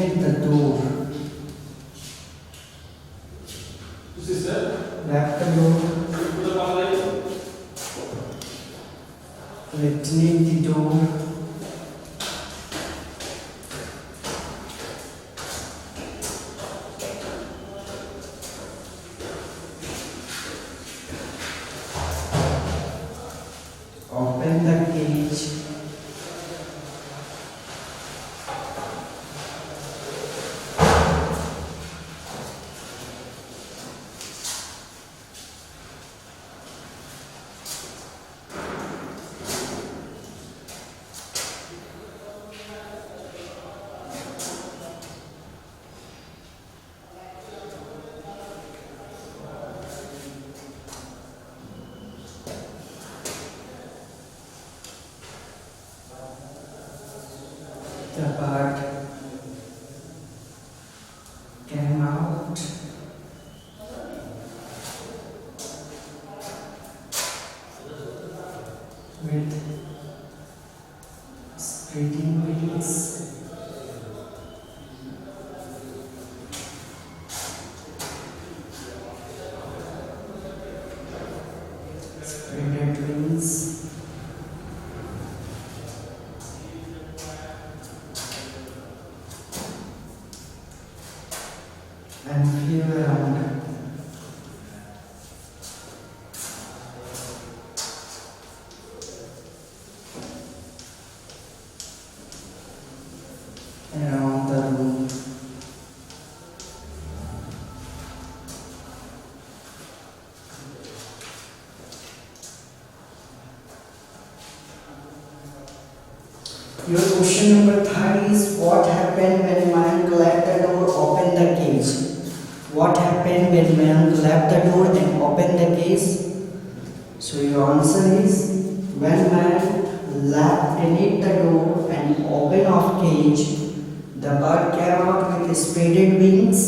opened the door. Left the door. Opening the door. Open the cage. The bird came out with spreading wings. Spreaded wings. And flew around. Around the room. Your question number 3 is what happened when man left the door, opened the cage? What happened when man left the door and opened the cage? So your answer is when man left beneath the door and opened of cage, the bird came out with spreaded wings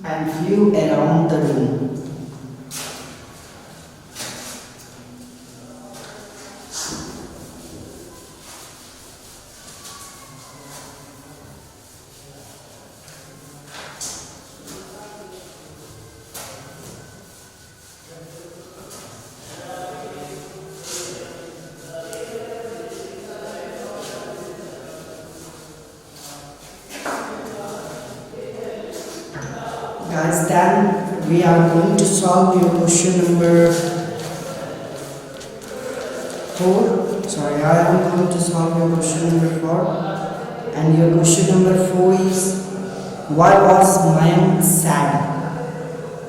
and flew around the room. Guys, then we are going to solve your question number 4. Sorry, I am going to solve your question number 4. And your question number 4 is why was Mayank sad?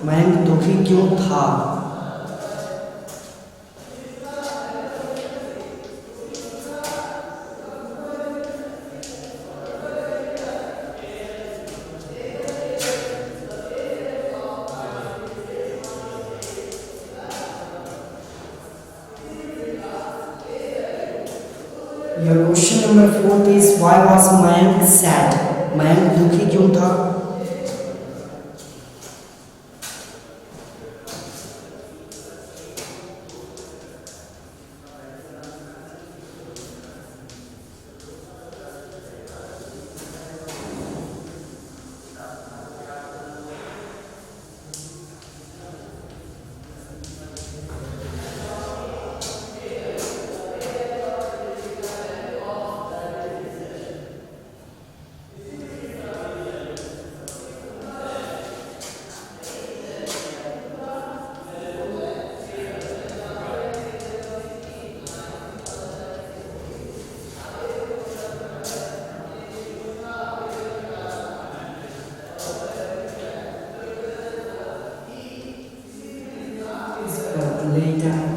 Mayank दुखी क्यों था? Your question number 4 is why was Mayank sad? Mayank दुखी क्यों था? Lay down.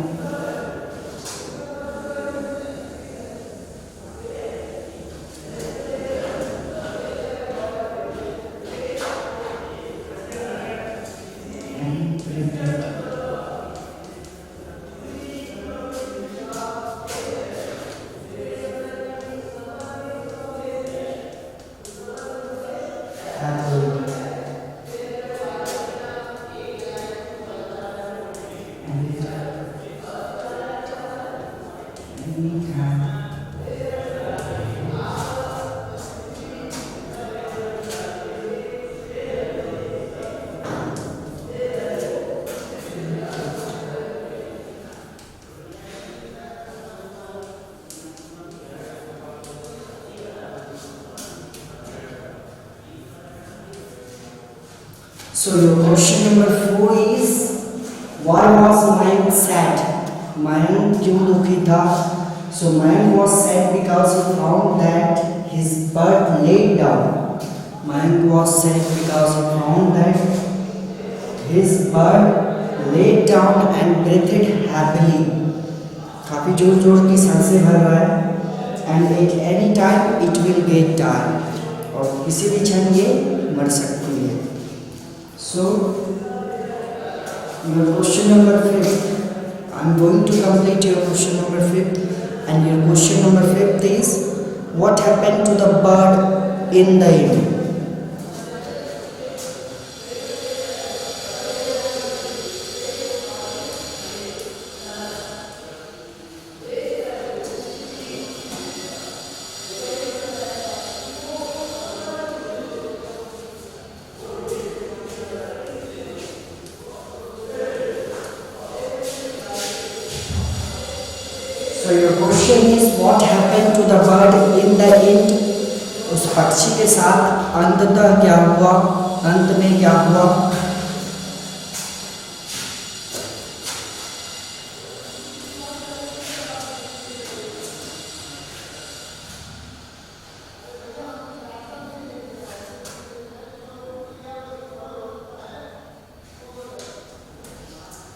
And repeat. So your question number 4 is, why was Mayank sad? Mayank क्यों दुखी था? So Mayank was sad because he found that his bird laid down. Mayank was sad because he found that his bird laid down and breathed happily. काफी जोर जोर की सांसें भर रहा है. And at any time it will get tired. और किसी भी क्षण ये मर सकती है. So your question number 5. I'm going to complete your question number 5. And your question number 5 is, what happened to the bird in the end? So your question is, what happened to the bird in the end? उस पक्षी के साथ अंततः क्या हुआ? अंत में क्या हुआ?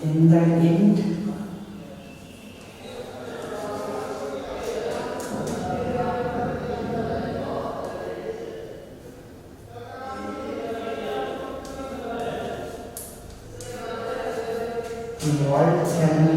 In the end, what can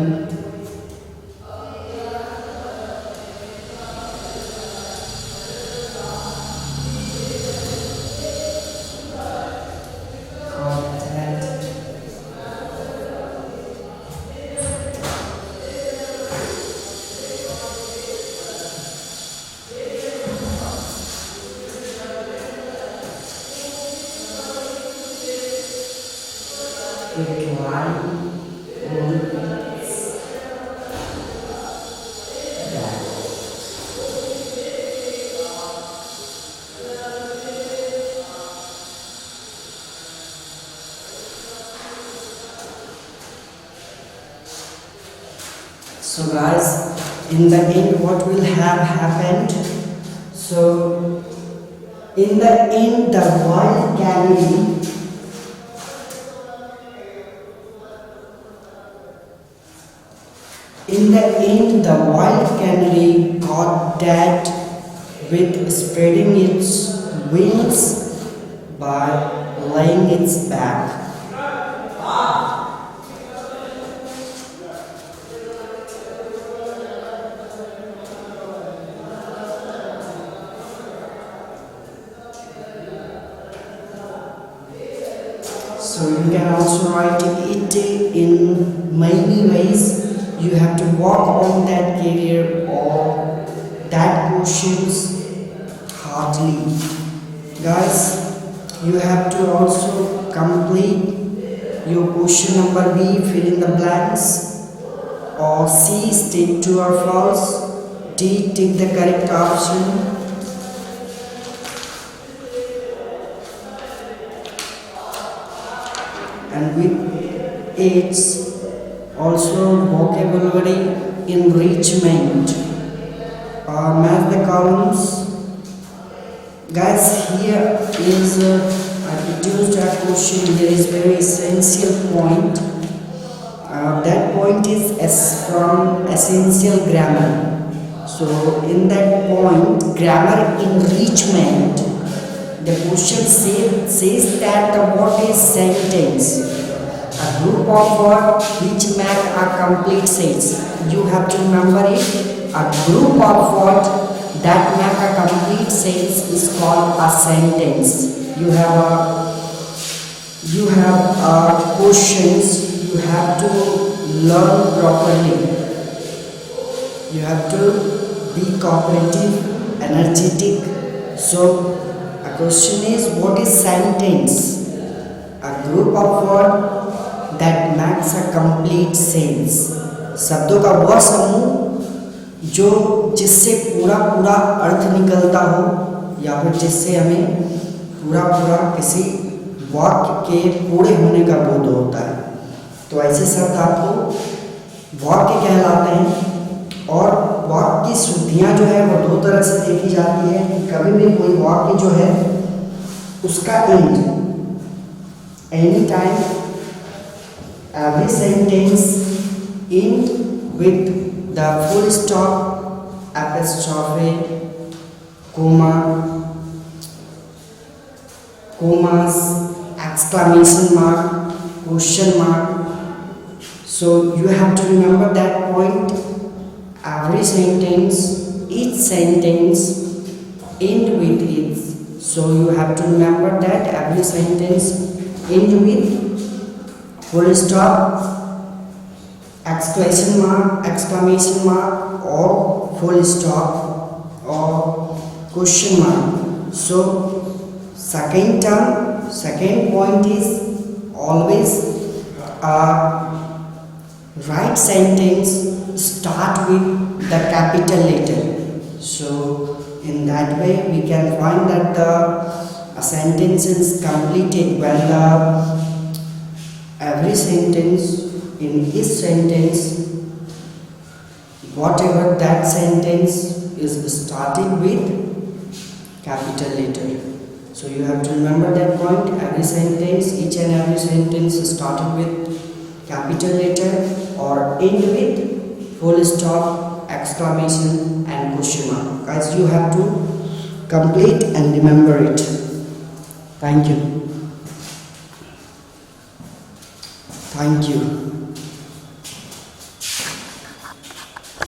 So guys, in the end what will have happened? So in the end the wild canary got dead with spreading its wings by laying its back. So you can also write it in many ways. You have to work on that career or that questions hardly. Guys, you have to also complete your question number B, fill in the blanks, or C, state true or false, D, tick the correct option. And with its also vocabulary enrichment. Match the columns. Guys, here is I reduced a question. There is very essential point. That point is from essential grammar. So in that point, grammar enrichment, the question says that what is sentence? A group of words which make a complete sentence. You have to remember it. A group of words that make a complete sentence is called a sentence. You have questions. You have to learn properly. You have to be cooperative, energetic. So a question is, what is sentence? A group of words that makes a complete sense. शब्दों का वह समूह जो जिससे पूरा अर्थ निकलता हो, या फिर जिससे हमें पूरा किसी वाक्य के पूरे होने का बोध होता है। तो ऐसे शब्द आपको वाक्य कहलाते हैं। और वाक्य की शुद्धियाँ जो है वो दो तरह से देखी जाती है। कभी भी कोई वाक्य जो है उसका and, any time every sentence end with the full stop, apostrophe, commas, exclamation mark, question mark. So you have to remember that point. Every sentence, each sentence end with it. So you have to remember that every sentence end with full stop, exclamation mark or full stop or question mark. So second point is always right sentence start with the capital letter. So in that way we can find that the sentence is completed when the every sentence, in each sentence, whatever that sentence is starting with capital letter. So you have to remember that point. Every sentence, each and every sentence is started with capital letter or end with full stop, exclamation and question mark. Guys, you have to complete and remember it. Thank you. Thank you.